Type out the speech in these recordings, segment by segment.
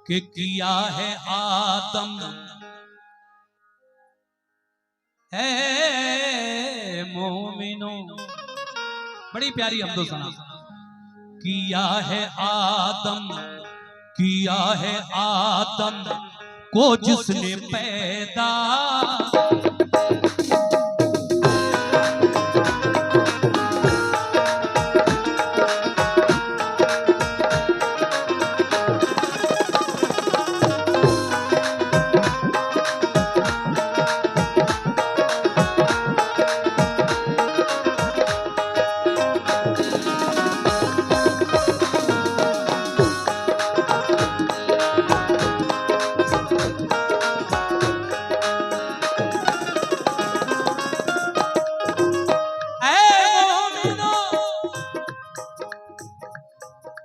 कि किया है आदम है मोमिनो। बड़ी प्यारी हमदो सना। किया है आदम, किया है आदम को जिसने पैदा,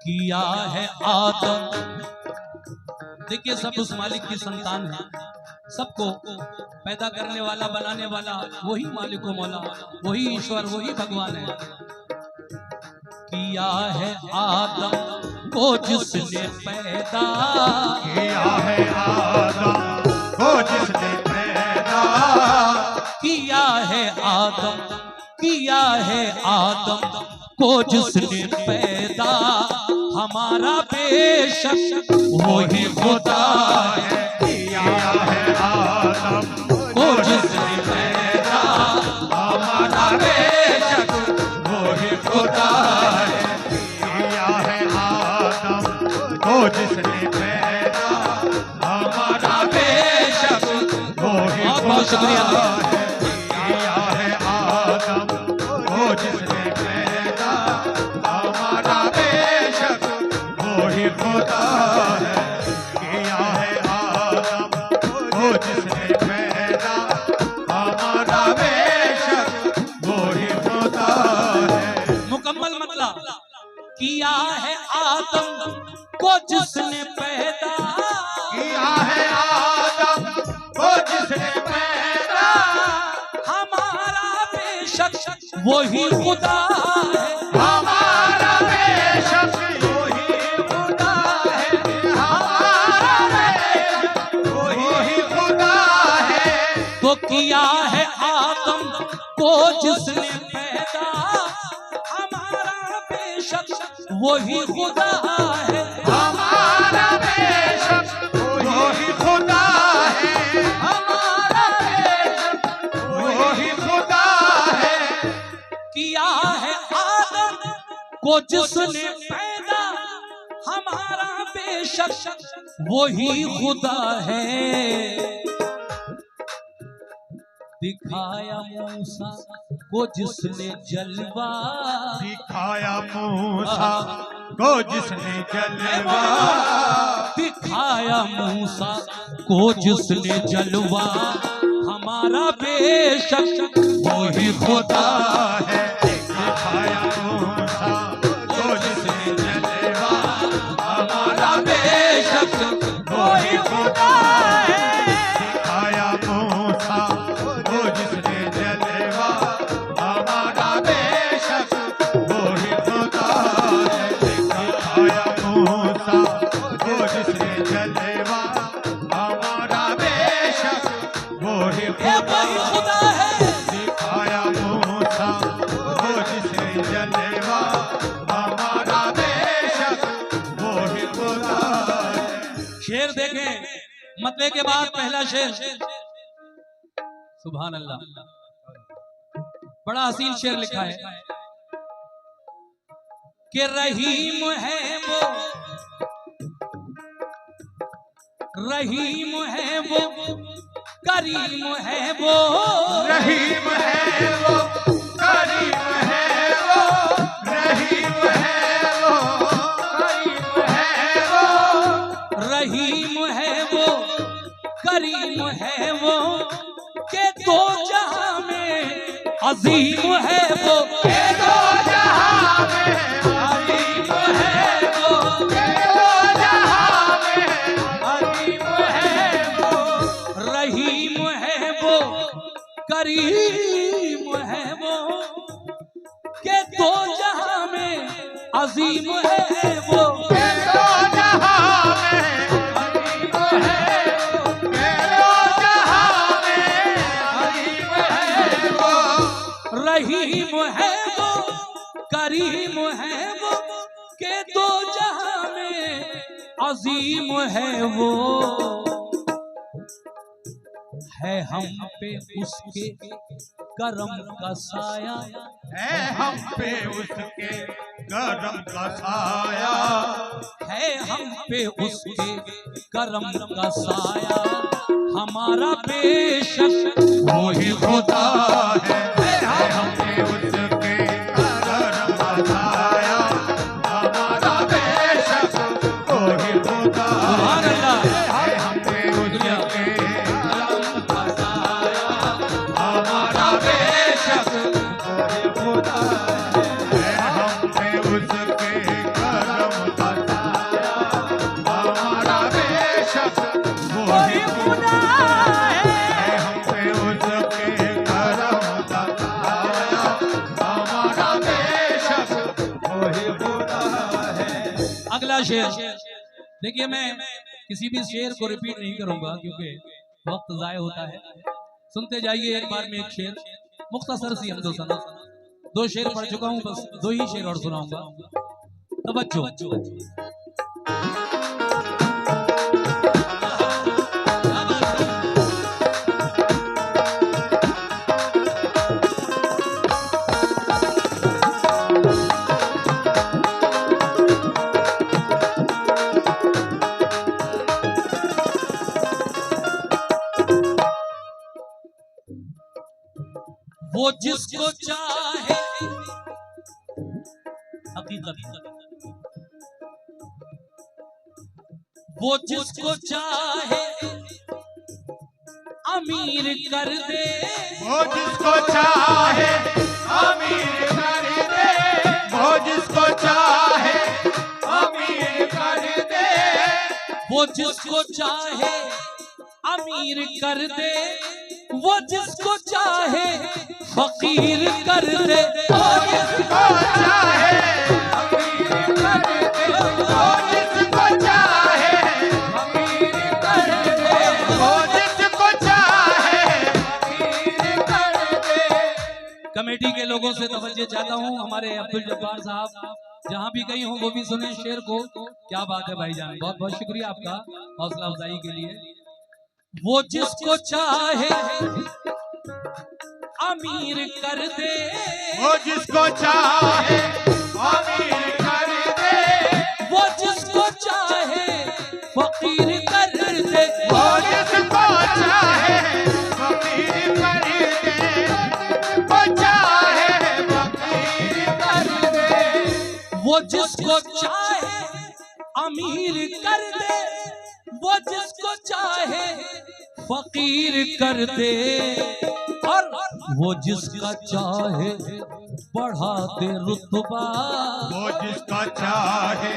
किया है आदम। देखिए सब उस मालिक की संतान है, सबको पैदा करने वाला बनाने वाला वही मालिक व मौला, वही ईश्वर, वही भगवान है। किया है आदम को जिसने पैदा, किया है आदम को जिसने पैदा, किया है आदम, किया है आदम को जिसने पैदा, हमारा बेशक वही खुदा है। किया है आदम को जिसने पैदा, हमारा बेशक वही खुदा है। किया है आदम को जिसने पैदा, हमारा बेशक वही बहुत बहुत शुक्रिया। है। किया है आदम को जिसने पैदा, हमारा बेशक वही खुदा है। किया है आदम को जिसने पैदा, हमारा बेशक वही खुदा है। मुकम्मल मतलब किया है आदम को जिसने पैदा, किया है आदम को जिसने पैदा, हमारा बेशक वही खुदा है। हमारा बेशक वही खुदा है। हमारा बेशक वही खुदा है। तो किया है आदम को जिसने पैदा, हमारा बेशक वही खुदा है। हमारा बेशक वही खुदा है। हमारा बेशक वही खुदा है। किया है आदम को जिसने पैदा, हमारा बेशक वही खुदा है। दिखाया मूसा को जिसने जलवा, दिखाया मूसा को जिसने जलवा, दिखाया मूसा को जिसने जलवा, हमारा बेशक वही खुदा है। दिखाया मूसा को जिसने जलवा, हमारा बेशक वही खुदा है। दिखाया मूसा को जिसने जलवा, हमारा बेशक वही खुदा है। दिखाया मूसा को जिसने जलवा, हमारा बेशक वही खुदा है। दिखाया मूसा को जिसने जलवा, हमारा बेशक वही खुदा है। शेर देखें, मतले के बाद पहला शेर, सुभान अल्लाह, बड़ा हसीन शेर लिखा है कि रहीम है वो, रहीम है वो, करीम है वो, रहीम है वो, करीम है वो, रहीम है वो, करीम है वो, रहीम है वो, करीम है वो, के दो जहां में अजीम है वो, के दो जहां में अजीम है वो, के दो जहां में अजीम है वो, रहीम है वो, करीम है वो, के दो जहां में अजीम है वो, के दो जहां में करीम है वो, करीम है वो के दो जहां में अजीम है वो। है हम पे उसके करम का साया, है हम पे उसके करम का साया, है हम पे उसके करम का साया। हमारा बेशक वही खुदा है हम पे उसके करम का साया, हमारा बेशक वही खुदा सुभान अल्लाह। है हम पे उसके करम का साया, हमारा बेशक वही खुदा है हम पे उसके करम का साया, हमारा बेशक वही खुदा है हम पे उसके करम का साया, हमारा बेशक वही खुदा है। अगला शेर देखिए, मैं किसी भी शेर को रिपीट नहीं करूंगा क्योंकि वक्त जाया होता है। सुनते जाइए एक बार में एक शेर, मुख्तसर सी हमदो सना। 2 शेर पढ़ चुका हूं, बस 2 ही शेर और सुनाऊंगा। तवज्जो। वो जिसको चाहे हकीकत, वो जिसको चाहे अमीर कर दे, वो जिसको चाहे अमीर कर दे, वो जिसको चाहे अमीर कर दे, वो जिसको चाहे अमीर कर दे, वो जिसको चाहे फकीर कर दे। वो जिसको चाहे अमीर कर दे, वो जिसको चाहे अमीर कर दे, वो जिसको चाहे अमीर कर दे। कमेटी के लोगों से तवज्जो चाहता हूँ, हमारे अब्दुल जब्बार साहब जहाँ भी कहीं हो वो भी सुने शेर को। क्या बात है भाईजान, बहुत बहुत शुक्रिया आपका हौसला अफजाई के लिए। वो जिसको चाहे अमीर कर दे, वो जिसको चाहे अमीर कर दे, वो जिसको चाहे फकीर कर दे, वो जिसको चाहे फकीर कर दे, वो चाहे फकीर कर दे, वो जिसको चाहे अमीर कर दे, वो जिसको चाहे फकीर कर दे, और वो जिसका चाहे बढ़ा दे रुतबा, वो जिसका चाहे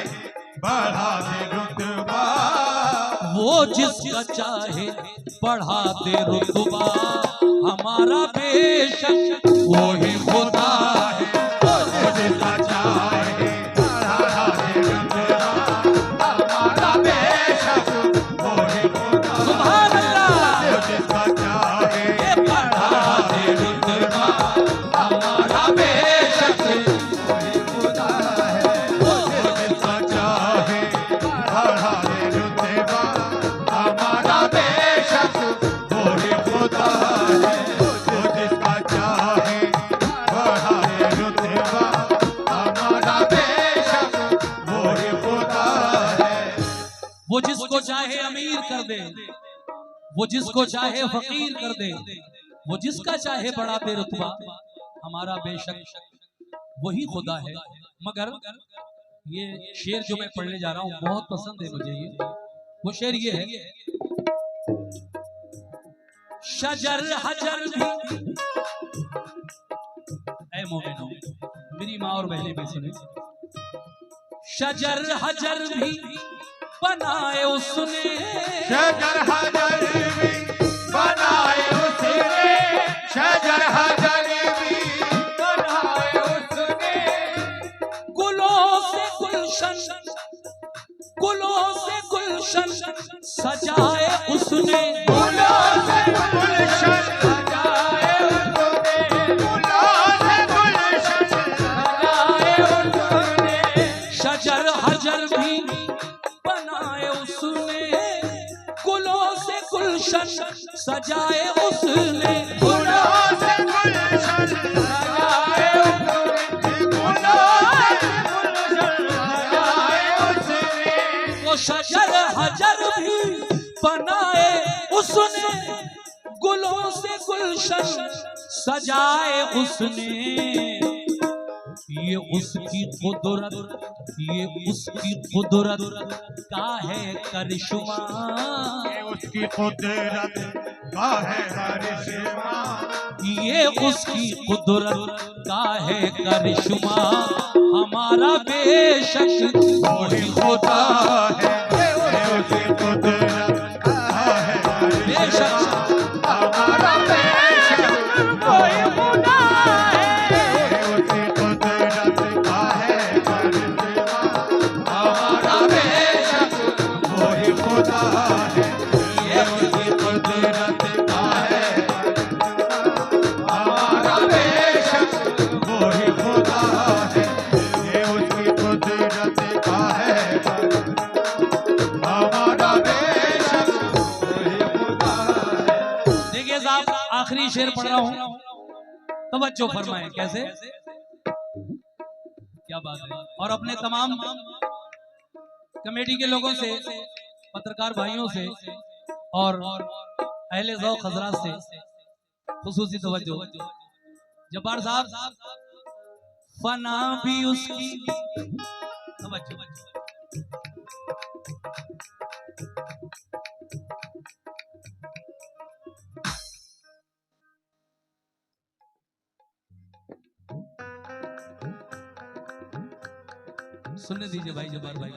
बढ़ा दे रुतबा, वो जिसका चाहे बढ़ा दे रुतबा। हमारा बेशक वही खुदा है, वो जिसका चाहे बढ़ा दे रुतबा, हमारा बेशक वही खुदा। सुभान अल्लाह। वो जिसका चाहे बढ़ा दे रुतबा, हमारा बेशक वही खुदा है, वो जिसका चाहे बढ़ा दे रुतबा, हमारा बेशक वही खुदा है, वो जिसका चाहे बढ़ा दे रुतबा, हमारा बेशक वही खुदा है। वो जिसको चाहे अमीर कर दे, वो जिसको चाहे फकीर कर दे, वो जिसका चाहे बढ़ा दे रुतबा। हमारा बेशक वही खुदा है। मगर ये शेर जो मैं पढ़ने जा रहा हूँ बहुत पसंद है मुझे। ये वो शेर ये है, शजर हजर भी, ऐ मोमिनो मेरी माँ और बहनें भी सुने, शजर हजर भी बनाए उसने, शजर हजर भी बनाए उसने, शजर हजर भी बनाए उसने, गुलों से गुलशन, गुलों से गुलशन सजाए उसने, फूलों से गुलशन सजाए उसने, फूलों से गुलशन गुलशन सजाए उसने, फूलों से गुलशन सजाए उसने, फूलों से गुलशन सजाए उसने, वो शजर हजर भी बनाए उसने, गुलों से गुलशन सजाए उसने। ये उसकी कुदरत, ये उसकी कुदरत का है करिश्मा, ये उसकी कुदरत का है करिश्मा, ये उसकी कुदरत का है करिश्मा। हमारा बेशक वही खुदा है, ये उसकी कुदरत का है बेशक करिश्मा, हमारा बेशक वही खुदा है, ये उसकी कुदरत का है करिश्मा, हमारा बेशक वही खुदा है, ये उसकी कुदरत का है, हमारा बेशक वही खुदा है, ये उसकी कुदरत का है, हमारा बेशक वही खुदा है। देखिए साहब, आखिरी शेर पढ़ रहा हूं, तवज्जो फरमाएं। कैसे, क्या बात है। और अपने तमाम कमेटी के लोगों से, पत्रकार भाइयों से और अहले ज़ौक़ हज़रात से खुसूसी तवज्जो। जब्बार साहब, फना भी उसकी, तवज्जो, सुनने दीजिए भाई जब्बार भाई।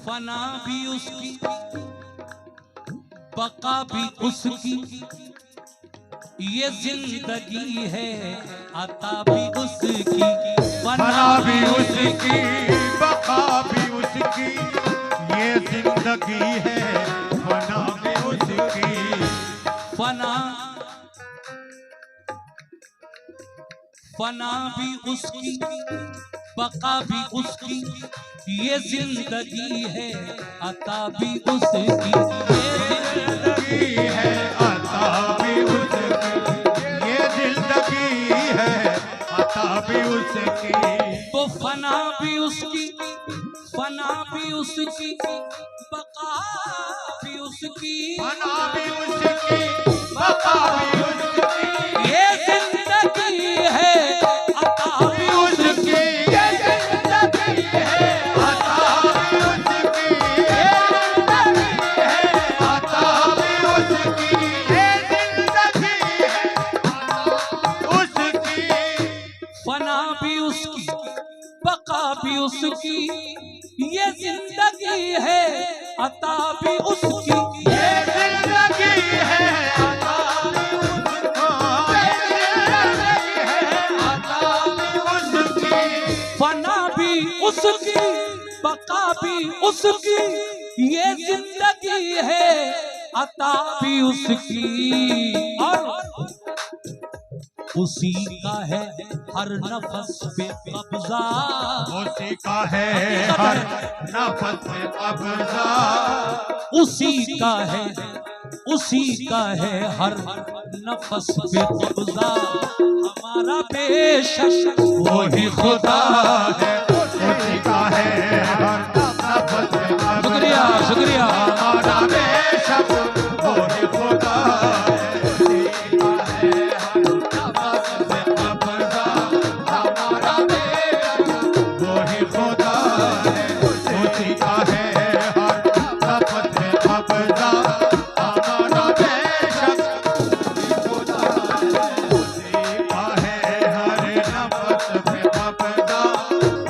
फना भी उसकी, बका भी उसकी, ये जिंदगी है अता भी उसकी। फना भी उसकी, बका भी उसकी, ये जिंदगी है फना भी उसकी, फना, फना भी उसकी, बका भी उसकी, ये जिंदगी है अता भी उसकी। जिंदगी है अता भी उसकी, ये जिंदगी है अता भी उसकी, तो फना भी उसकी, फना भी उसकी, बका भी उसकी, फना भी उसकी, बका भी उसकी, ये जिंदगी है अता भी उसकी। ये जिंदगी है अता भी उसकी, ये जिंदगी है अता भी उसकी, ये जिंदगी है अता उसकी, फना भी उसकी, बका भी उसकी, ये जिंदगी है अता भी उसकी। ये जिंदगी है अता भी उसकी, ये जिंदगी है अता भी उसकी, फना भी उसकी, बका भी उसकी, ये जिंदगी है अता भी उसकी। और उसी का है हर नफस पे कब्जा, उसी का है हर नफस पे कब्जा, उसी का है, उसी का है हर नफस पे कब्जा। हमारा बेशक वही खुदा है, उसी का है हर नफस पे कब्जा। शुक्रिया, शुक्रिया। हमारा बेशक वही खुदा है, उसी का है हर नफस पे कब्जा। हमारा बेशक वही खुदा है, उसी का है हर नफस पे कब्जा। हमारा बेशक वही खुदा है, उसी का है हर नफस पे कब्जा।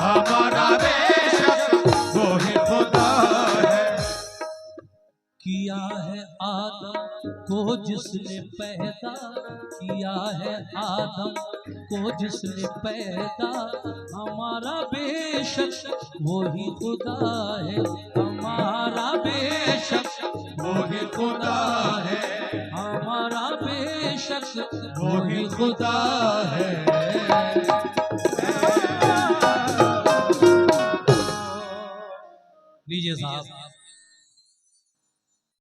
हमारा बेशक वही खुदा है। किया है आदम को जिसने पैदा, किया है आदम को जिसने पैदा। हमारा बेशक वही खुदा है, हमारा बेशक वही खुदा है, हमारा बेशक वही खुदा है। लीजिए साहब,